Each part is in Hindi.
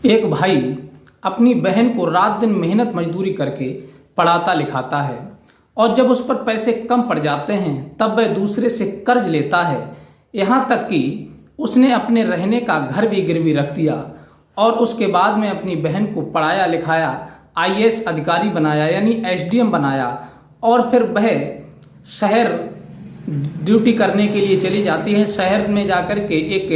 एक भाई अपनी बहन को रात दिन मेहनत मजदूरी करके पढ़ाता लिखाता है और जब उस पर पैसे कम पड़ जाते हैं तब वह दूसरे से कर्ज लेता है। यहाँ तक कि उसने अपने रहने का घर भी गिरवी रख दिया और उसके बाद में अपनी बहन को पढ़ाया लिखाया, आईएएस अधिकारी बनाया यानी एसडीएम बनाया और फिर वह शहर ड्यूटी करने के लिए चली जाती है। शहर में जाकर के एक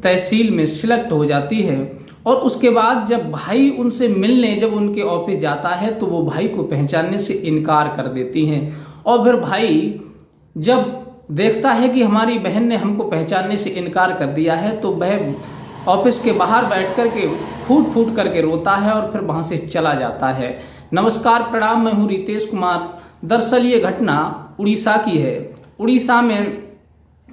तहसील में सिलेक्ट हो जाती है और उसके बाद जब भाई उनसे मिलने जब उनके ऑफिस जाता है तो वो भाई को पहचानने से इनकार कर देती हैं। और फिर भाई जब देखता है कि हमारी बहन ने हमको पहचानने से इनकार कर दिया है तो वह ऑफिस के बाहर बैठ कर के फूट फूट करके रोता है और फिर वहां से चला जाता है। नमस्कार, प्रणाम, मैं हूँ रितेश कुमार। दरअसल ये घटना उड़ीसा की है। उड़ीसा में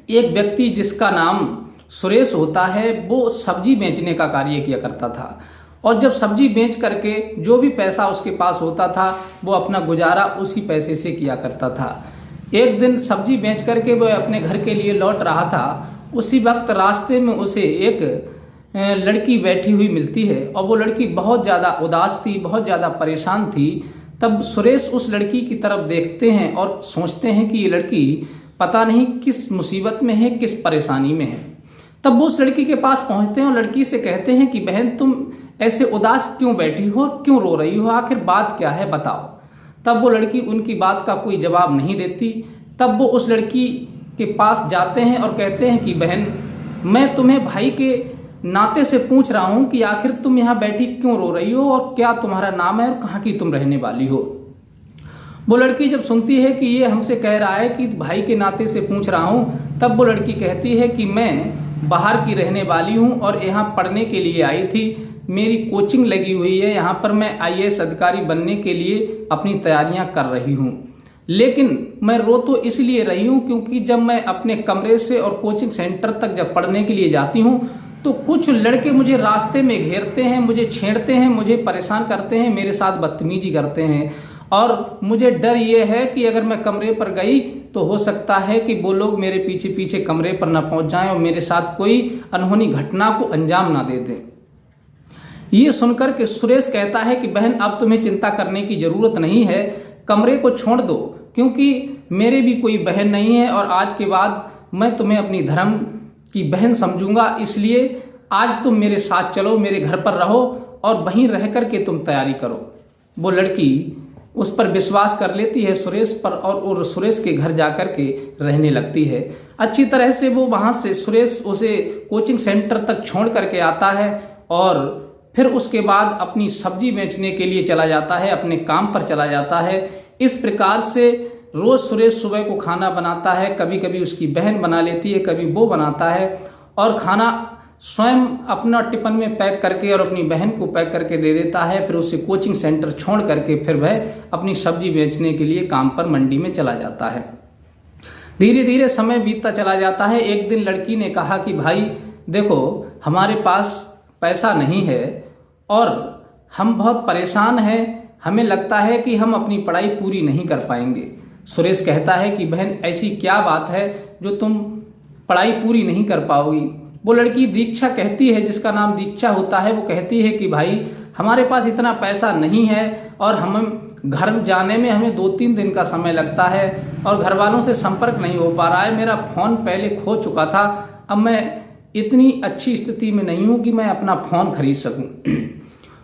एक व्यक्ति जिसका नाम सुरेश होता है वो सब्जी बेचने का कार्य किया करता था और जब सब्जी बेच करके जो भी पैसा उसके पास होता था वो अपना गुजारा उसी पैसे से किया करता था। एक दिन सब्जी बेच करके वह अपने घर के लिए लौट रहा था। उसी वक्त रास्ते में उसे एक लड़की बैठी हुई मिलती है और वो लड़की बहुत ज़्यादा उदास थी, बहुत ज़्यादा परेशान थी। तब सुरेश उस लड़की की तरफ देखते हैं और सोचते हैं कि ये लड़की पता नहीं किस मुसीबत में है, किस परेशानी में है। तब वो उस लड़की के पास पहुंचते हैं और लड़की से कहते हैं कि बहन, तुम ऐसे उदास क्यों बैठी हो, क्यों रो रही हो, आखिर बात क्या है, बताओ। तब वो लड़की उनकी बात का कोई जवाब नहीं देती। तब वो उस लड़की के पास जाते हैं और कहते हैं कि बहन, मैं तुम्हें भाई के नाते से पूछ रहा हूं कि आखिर तुम यहाँ बैठी क्यों रो रही हो और क्या तुम्हारा नाम है और कहाँ की तुम रहने वाली हो। वो लड़की जब सुनती है कि ये हमसे कह रहा है कि भाई के नाते से पूछ रहा हूं, तब वो लड़की कहती है कि मैं बाहर की रहने वाली हूं और यहाँ पढ़ने के लिए आई थी। मेरी कोचिंग लगी हुई है, यहाँ पर मैं आईएएस अधिकारी बनने के लिए अपनी तैयारियां कर रही हूँ। लेकिन मैं रो तो इसलिए रही हूँ क्योंकि जब मैं अपने कमरे से और कोचिंग सेंटर तक जब पढ़ने के लिए जाती हूँ तो कुछ लड़के मुझे रास्ते में घेरते हैं, मुझे छेड़ते हैं, मुझे परेशान करते हैं, मेरे साथ बदतमीजी करते हैं और मुझे डर ये है कि अगर मैं कमरे पर गई तो हो सकता है कि वो लोग मेरे पीछे पीछे कमरे पर ना पहुंच जाएं और मेरे साथ कोई अनहोनी घटना को अंजाम ना दे दें। ये सुनकर के सुरेश कहता है कि बहन, अब तुम्हें चिंता करने की जरूरत नहीं है, कमरे को छोड़ दो क्योंकि मेरे भी कोई बहन नहीं है और आज के बाद मैं तुम्हें अपनी धर्म की बहन समझूंगा, इसलिए आज तुम मेरे साथ चलो, मेरे घर पर रहो और वहीं रह करके तुम तैयारी करो। वो लड़की उस पर विश्वास कर लेती है सुरेश पर और सुरेश के घर जाकर के रहने लगती है। अच्छी तरह से वो वहां से सुरेश उसे कोचिंग सेंटर तक छोड़ करके आता है और फिर उसके बाद अपनी सब्जी बेचने के लिए चला जाता है, अपने काम पर चला जाता है। इस प्रकार से रोज सुरेश सुबह को खाना बनाता है, कभी कभी उसकी बहन बना लेती है, कभी वो बनाता है और खाना स्वयं अपना टिफिन में पैक करके और अपनी बहन को पैक करके दे देता है। फिर उसे कोचिंग सेंटर छोड़ करके फिर वह अपनी सब्जी बेचने के लिए काम पर मंडी में चला जाता है। धीरे धीरे समय बीतता चला जाता है। एक दिन लड़की ने कहा कि भाई देखो, हमारे पास पैसा नहीं है और हम बहुत परेशान हैं, हमें लगता है कि हम अपनी पढ़ाई पूरी नहीं कर पाएंगे। सुरेश कहता है कि बहन, ऐसी क्या बात है जो तुम पढ़ाई पूरी नहीं कर पाओगी। वो लड़की दीक्षा कहती है, जिसका नाम दीक्षा होता है, वो कहती है कि भाई हमारे पास इतना पैसा नहीं है और हम घर जाने में हमें 2-3 दिन का समय लगता है और घर वालों से संपर्क नहीं हो पा रहा है। मेरा फोन पहले खो चुका था, अब मैं इतनी अच्छी स्थिति में नहीं हूं कि मैं अपना फोन खरीद सकूं।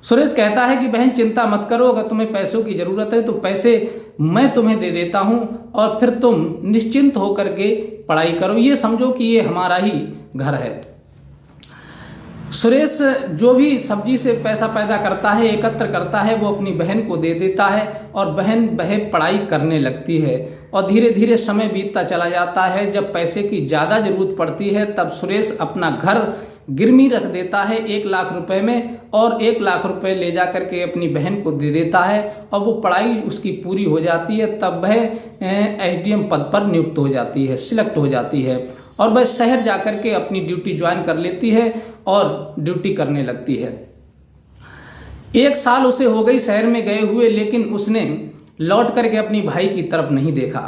सुरेश कहता है कि बहन चिंता मत करो, अगर तुम्हें पैसों की जरूरत है तो पैसे मैं तुम्हें दे देता हूं और फिर तुम निश्चिंत होकर के पढ़ाई करो, ये समझो कि ये हमारा ही घर है। सुरेश जो भी सब्जी से पैसा पैदा करता है, एकत्र करता है, वो अपनी बहन को दे देता है और बहन वह पढ़ाई करने लगती है और धीरे धीरे समय बीतता चला जाता है। जब पैसे की ज्यादा जरूरत पड़ती है तब सुरेश अपना घर गिरवी रख देता है 1 लाख रुपए में और 1 लाख रुपए ले जा करके अपनी बहन को दे देता है और वो पढ़ाई उसकी पूरी हो जाती है। तब वह एसडीएम पद पर नियुक्त हो जाती है, सिलेक्ट हो जाती है और वह शहर जाकर के अपनी ड्यूटी ज्वाइन कर लेती है और ड्यूटी करने लगती है। 1 साल उसे हो गई शहर में गए हुए, लेकिन उसने लौट करके अपनी भाई की तरफ नहीं देखा।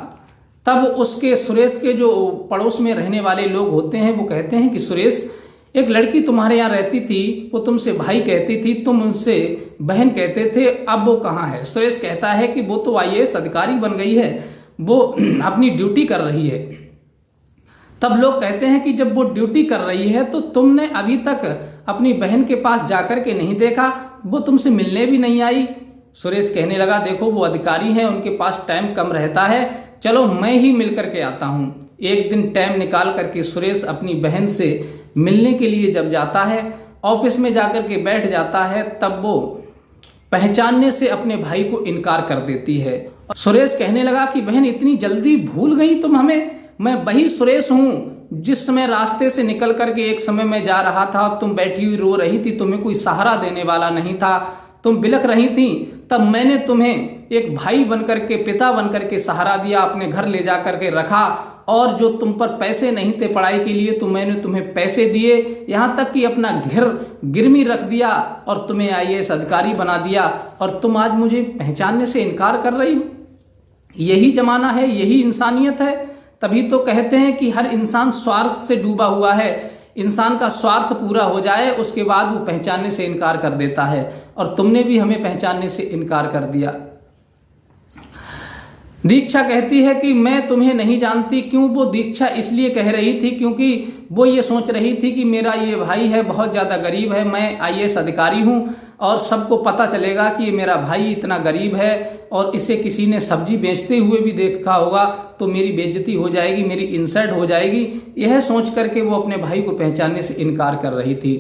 तब उसके सुरेश के जो पड़ोस में रहने वाले लोग होते हैं वो कहते हैं कि सुरेश, एक लड़की तुम्हारे यहाँ रहती थी, वो तुमसे भाई कहती थी, तुम उनसे बहन कहते थे, अब वो कहाँ है? सुरेश कहता है कि वो तो आईएएस अधिकारी बन गई है, वो अपनी ड्यूटी कर रही है। तब लोग कहते हैं कि जब वो ड्यूटी कर रही है तो तुमने अभी तक अपनी बहन के पास जाकर के नहीं देखा, वो तुमसे मिलने भी नहीं आई। सुरेश कहने लगा, देखो वो अधिकारी हैं, उनके पास टाइम कम रहता है, चलो मैं ही मिल करके आता हूं। एक दिन टाइम निकाल करके सुरेश अपनी बहन से मिलने के लिए जब जाता है, ऑफिस में जाकर के बैठ जाता है, तब वो पहचानने से अपने भाई को इनकार कर देती है। सुरेश कहने लगा कि बहन इतनी जल्दी भूल गई तुम हमें? मैं वही सुरेश हूं जिस समय रास्ते से निकल करके एक समय मैं जा रहा था, तुम बैठी हुई रो रही थी, तुम्हें कोई सहारा देने वाला नहीं था, तुम बिलख रही थी, तब मैंने तुम्हें एक भाई बनकर के, पिता बनकर के सहारा दिया, अपने घर ले जा करके रखा, और जो तुम पर पैसे नहीं थे पढ़ाई के लिए तो मैंने तुम्हें पैसे दिए, यहां तक कि अपना घर गिरवी रख दिया और तुम्हें आईएएस अधिकारी बना दिया, और तुम आज मुझे पहचानने से इनकार कर रही हो। यही जमाना है, यही इंसानियत है। तभी तो कहते हैं कि हर इंसान स्वार्थ से डूबा हुआ है। इंसान का स्वार्थ पूरा हो जाए उसके बाद वो पहचानने से इनकार कर देता है, और तुमने भी हमें पहचानने से इनकार कर दिया। दीक्षा कहती है कि मैं तुम्हें नहीं जानती। क्यों? वो दीक्षा इसलिए कह रही थी क्योंकि वो ये सोच रही थी कि मेरा ये भाई है, बहुत ज्यादा गरीब है, मैं आईएएस अधिकारी हूं और सबको पता चलेगा कि ये मेरा भाई इतना गरीब है और इसे किसी ने सब्जी बेचते हुए भी देखा होगा तो मेरी बेइज्जती हो जाएगी, मेरी इंसल्ट हो जाएगी। यह सोच करके वो अपने भाई को पहचानने से इनकार कर रही थी।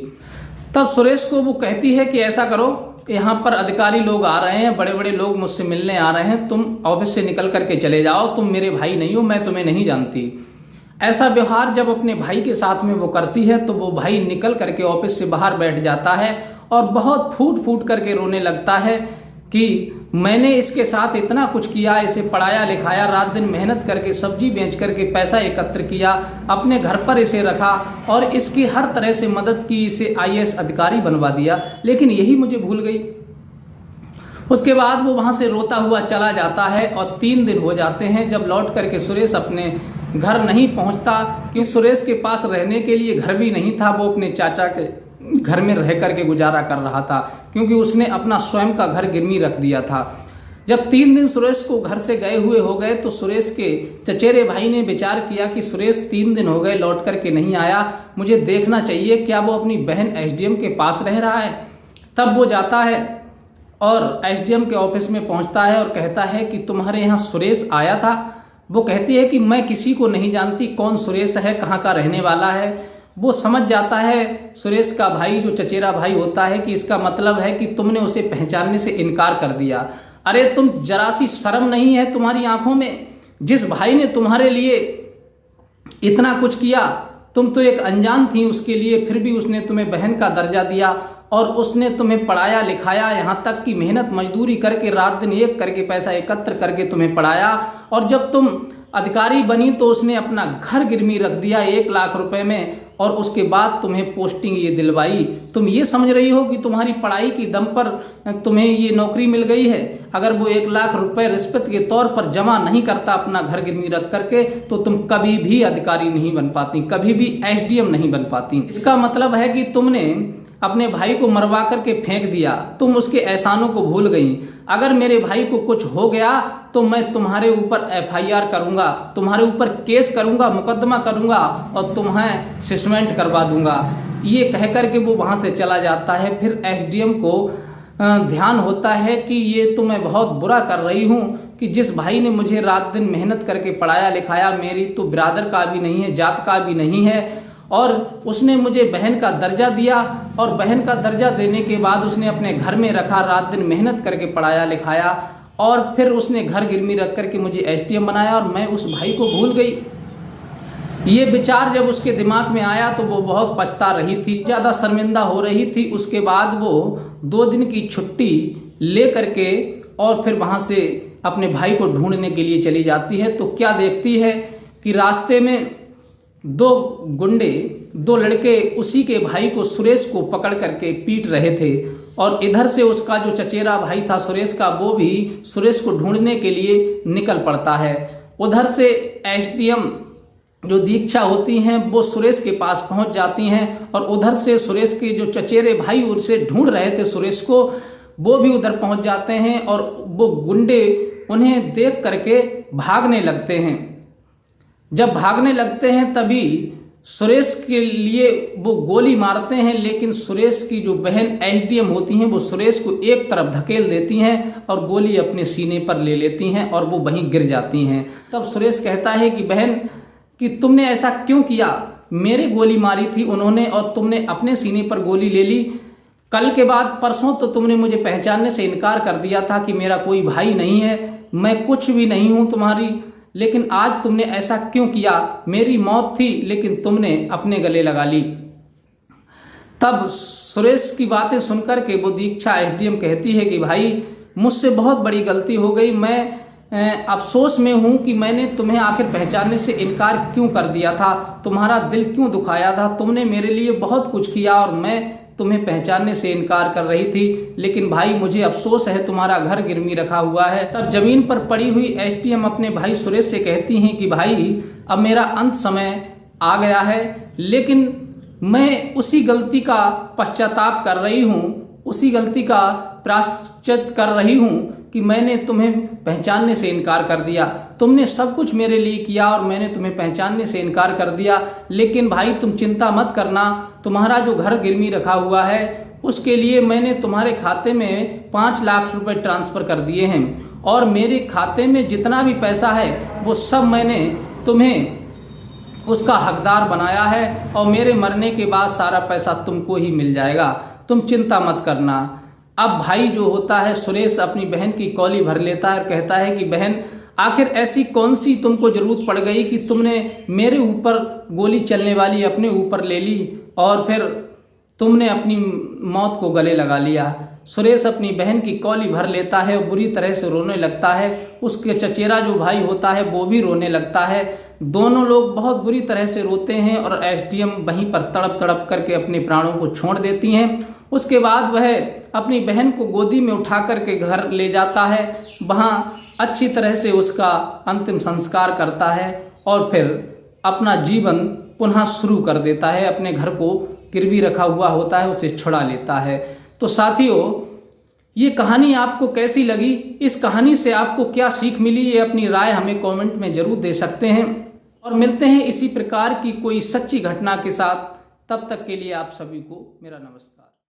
तब सुरेश को वो कहती है कि ऐसा करो, यहाँ पर अधिकारी लोग आ रहे हैं, बड़े बड़े लोग मुझसे मिलने आ रहे हैं, तुम ऑफिस से निकल करके चले जाओ, तुम मेरे भाई नहीं हो, मैं तुम्हें नहीं जानती। ऐसा व्यवहार जब अपने भाई के साथ में वो करती है तो वो भाई निकल करके ऑफिस से बाहर बैठ जाता है और बहुत फूट फूट करके रोने लगता है कि मैंने इसके साथ इतना कुछ किया, इसे पढ़ाया लिखाया, रात दिन मेहनत करके सब्जी बेच करके पैसा एकत्र किया, अपने घर पर इसे रखा और इसकी हर तरह से मदद की, इसे आईएएस अधिकारी बनवा दिया, लेकिन यही मुझे भूल गई। उसके बाद वो वहां से रोता हुआ चला जाता है और 3 दिन हो जाते हैं जब लौट करके सुरेश अपने घर नहीं पहुंचता, क्योंकि सुरेश के पास रहने के लिए घर भी नहीं था। वो अपने चाचा के घर में रह करके गुजारा कर रहा था क्योंकि उसने अपना स्वयं का घर गिरवी रख दिया था। जब 3 दिन सुरेश को घर से गए हुए हो गए तो सुरेश के चचेरे भाई ने विचार किया कि सुरेश 3 दिन हो गए लौट करके नहीं आया, मुझे देखना चाहिए क्या वो अपनी बहन एसडीएम के पास रह रहा है। तब वो जाता है और एसडीएम के ऑफिस में पहुंचता है और कहता है कि तुम्हारे यहाँ सुरेश आया था। वो कहती है कि मैं किसी को नहीं जानती, कौन सुरेश है, कहाँ का रहने वाला है। वो समझ जाता है सुरेश का भाई, जो चचेरा भाई होता है, कि इसका मतलब है कि तुमने उसे पहचानने से इनकार कर दिया। अरे तुम जरा सी शर्म नहीं है तुम्हारी आंखों में? जिस भाई ने तुम्हारे लिए इतना कुछ किया, तुम तो एक अनजान थी उसके लिए, फिर भी उसने तुम्हें बहन का दर्जा दिया और उसने तुम्हें पढ़ाया लिखाया, यहाँ तक कि मेहनत मजदूरी करके रात दिन एक करके पैसा एकत्र करके तुम्हें पढ़ाया, और जब तुम अधिकारी बनी तो उसने अपना घर गिरवी रख दिया 1 लाख रुपए में, और उसके बाद तुम्हें पोस्टिंग ये दिलवाई। तुम ये समझ रही हो कि तुम्हारी पढ़ाई की दम पर तुम्हें ये नौकरी मिल गई है? अगर वो 1 लाख रुपए रिश्वत के तौर पर जमा नहीं करता अपना घर गिरवी रख करके तो तुम कभी भी अधिकारी नहीं बन पाती, कभी भी एसडीएम नहीं बन पाती। इसका मतलब है कि तुमने अपने भाई को मरवा करके फेंक दिया, तुम उसके एहसानों को भूल गई। अगर मेरे भाई को कुछ हो गया तो मैं तुम्हारे ऊपर एफआईआर करूंगा, तुम्हारे ऊपर केस करूंगा, मुकदमा करूंगा और तुम्हें सस्पेंड करवा दूंगा। ये कह करके वो वहां से चला जाता है। फिर एसडीएम को ध्यान होता है कि ये तो मैं बहुत बुरा कर रही हूँ कि जिस भाई ने मुझे रात दिन मेहनत करके पढ़ाया लिखाया, मेरी तो बिरादर का भी नहीं है, जात का भी नहीं है, और उसने मुझे बहन का दर्जा दिया, और बहन का दर्जा देने के बाद उसने अपने घर में रखा, रात दिन मेहनत करके पढ़ाया लिखाया, और फिर उसने घर गिरवी रख करके मुझे एसडीएम बनाया और मैं उस भाई को भूल गई। ये विचार जब उसके दिमाग में आया तो वो बहुत पछता रही थी, ज़्यादा शर्मिंदा हो रही थी। उसके बाद वो 2 दिन की छुट्टी ले करके और फिर वहाँ से अपने भाई को ढूंढने के लिए चली जाती है। तो क्या देखती है कि रास्ते में 2 गुंडे, 2 लड़के उसी के भाई को, सुरेश को पकड़ करके पीट रहे थे, और इधर से उसका जो चचेरा भाई था सुरेश का, वो भी सुरेश को ढूंढने के लिए निकल पड़ता है। उधर से एसडीएम जो दीक्षा होती हैं वो सुरेश के पास पहुंच जाती हैं और उधर से सुरेश के जो चचेरे भाई उसे ढूंढ रहे थे सुरेश को, वो भी उधर पहुंच जाते हैं और वो गुंडे उन्हें देख करके भागने लगते हैं। जब भागने लगते हैं तभी सुरेश के लिए वो गोली मारते हैं, लेकिन सुरेश की जो बहन एसडीएम होती हैं वो सुरेश को एक तरफ धकेल देती हैं और गोली अपने सीने पर ले लेती हैं और वो वहीं गिर जाती हैं। तब सुरेश कहता है कि बहन कि तुमने ऐसा क्यों किया, मेरे गोली मारी थी उन्होंने और तुमने अपने सीने पर गोली ले ली। कल के बाद परसों तो तुमने मुझे पहचानने से इनकार कर दिया था कि मेरा कोई भाई नहीं है, मैं कुछ भी नहीं हूं तुम्हारी, लेकिन आज तुमने ऐसा क्यों किया, मेरी मौत थी लेकिन तुमने अपने गले लगा ली। तब सुरेश की बातें सुनकर के वो दीक्षा एसडीएम कहती है कि भाई मुझसे बहुत बड़ी गलती हो गई, मैं अफसोस में हूं कि मैंने तुम्हें आखिर पहचानने से इनकार क्यों कर दिया था, तुम्हारा दिल क्यों दुखाया था, तुमने मेरे लिए बहुत कुछ किया और मैं तुम्हें पहचानने से इनकार कर रही थी, लेकिन भाई मुझे अफसोस है तुम्हारा घर गिरवी रखा हुआ है। तब जमीन पर पड़ी हुई एसडीएम अपने भाई सुरेश से कहती हैं कि भाई अब मेरा अंत समय आ गया है, लेकिन मैं उसी गलती का पश्चाताप कर रही हूँ, उसी गलती का प्रायश्चित कर रही हूँ कि मैंने तुम्हें पहचानने से इनकार कर दिया। तुमने सब कुछ मेरे लिए किया और मैंने तुम्हें पहचानने से इनकार कर दिया, लेकिन भाई तुम चिंता मत करना, तुम्हारा जो घर गिरवी रखा हुआ है उसके लिए मैंने तुम्हारे खाते में 5 लाख रुपए ट्रांसफर कर दिए हैं और मेरे खाते में जितना भी पैसा है वो सब मैंने तुम्हें उसका हकदार बनाया है और मेरे मरने के बाद सारा पैसा तुमको ही मिल जाएगा, तुम चिंता मत करना। अब भाई जो होता है सुरेश अपनी बहन की कौली भर लेता है और कहता है कि बहन आखिर ऐसी कौन सी तुमको जरूरत पड़ गई कि तुमने मेरे ऊपर गोली चलने वाली अपने ऊपर ले ली और फिर तुमने अपनी मौत को गले लगा लिया। सुरेश अपनी बहन की कौली भर लेता है और बुरी तरह से रोने लगता है, उसके चचेरा जो भाई होता है वो भी रोने लगता है, दोनों लोग बहुत बुरी तरह से रोते हैं और एसडीएम वहीं पर तड़प तड़प करके अपने प्राणों को छोड़ देती हैं। उसके बाद वह अपनी बहन को गोदी में उठा करके घर ले जाता है, वहां अच्छी तरह से उसका अंतिम संस्कार करता है और फिर अपना जीवन पुनः शुरू कर देता है, अपने घर को गिरवी रखा हुआ होता है उसे छुड़ा लेता है। तो साथियों ये कहानी आपको कैसी लगी, इस कहानी से आपको क्या सीख मिली, ये अपनी राय हमें कमेंट में जरूर दे सकते हैं और मिलते हैं इसी प्रकार की कोई सच्ची घटना के साथ। तब तक के लिए आप सभी को मेरा नमस्कार।